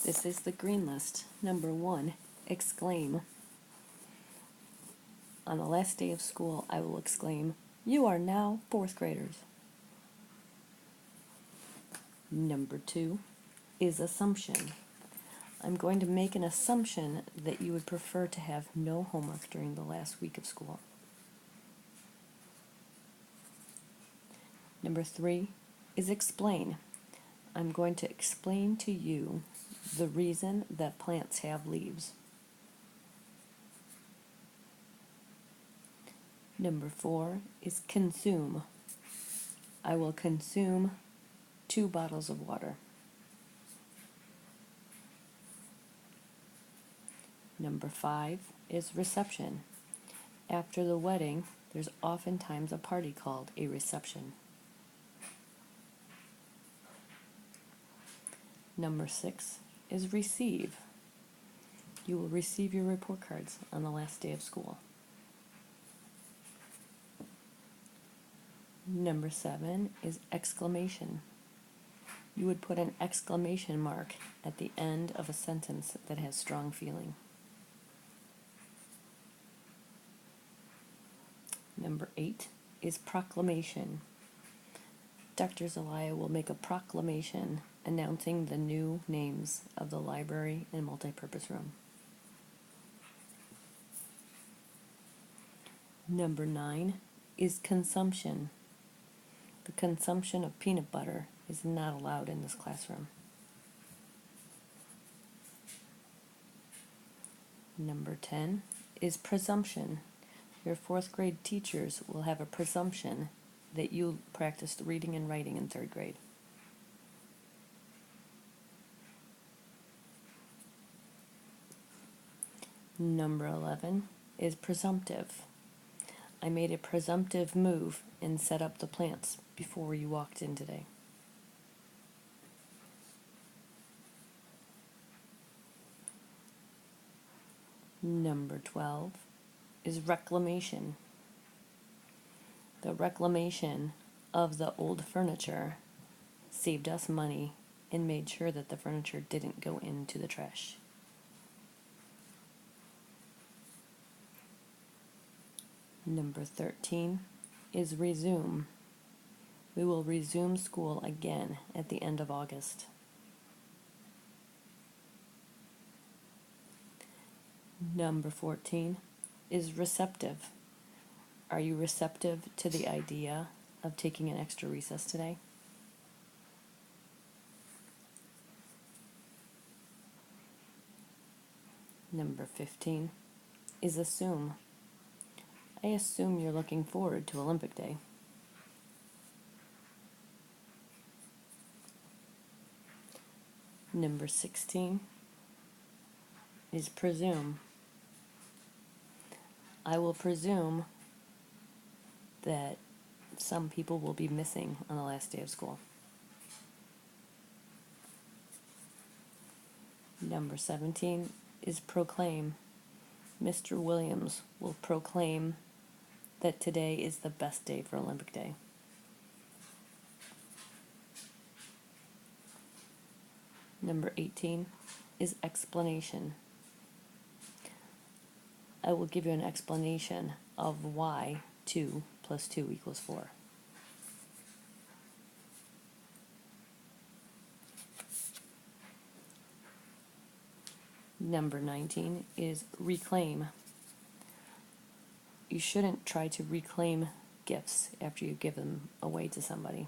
This is the green list. Number 1, exclaim. On the last day of school, I will exclaim, "You are now 4th graders." Number 2 is assumption. I'm going to make an assumption that you would prefer to have no homework during the last week of school. Number 3 is explain. I'm going to explain to you the reason that plants have leaves. Number 4 is consume. I will consume 2 bottles of water. Number 5 is reception. After the wedding, there's oftentimes a party called a reception. Number 6 is receive. You will receive your report cards on the last day of school. Number 7 is exclamation. You would put an exclamation mark at the end of a sentence that has strong feeling. Number 8 is proclamation. Dr. Zelaya will make a proclamation announcing the new names of the library and multipurpose room. Number 9 is consumption. The consumption of peanut butter is not allowed in this classroom. Number 10 is presumption. Your 4th grade teachers will have a presumption that you practiced reading and writing in 3rd grade. Number 11 is presumptive. I made a presumptive move and set up the plants before you walked in today. Number 12 is reclamation. The reclamation of the old furniture saved us money and made sure that the furniture didn't go into the trash. Number 13 is resume. We will resume school again at the end of August. Number 14 is receptive. Are you receptive to the idea of taking an extra recess today? Number 15 is assume. I assume you're looking forward to Olympic Day. Number 16 is presume. I will presume that some people will be missing on the last day of school. Number 17 is proclaim. Mr. Williams will proclaim that today is the best day for Olympic Day. Number 18 is explanation. I will give you an explanation of why 2 plus 2 equals 4. Number 19 is reclaim. You shouldn't try to reclaim gifts after you give them away to somebody.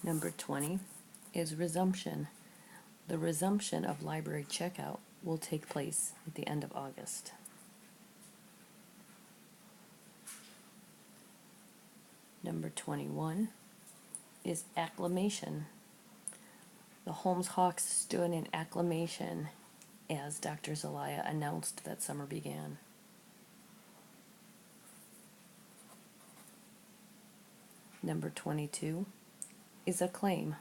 Number 20 is resumption. The resumption of library checkout will take place at the end of August. Number 21 is acclamation. The Holmes Hawks stood in acclamation as Dr. Zelaya announced that summer began. Number 22 is acclaim.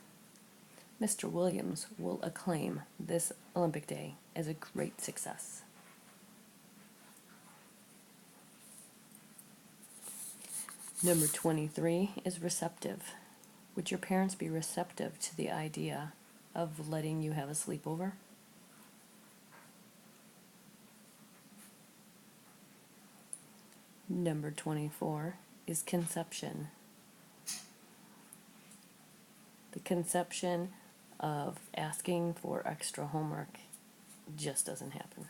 Mr. Williams will acclaim this Olympic Day as a great success. Number 23 is receptive. Would your parents be receptive to the idea of letting you have a sleepover? Number 24 is conception. The conception of asking for extra homework just doesn't happen.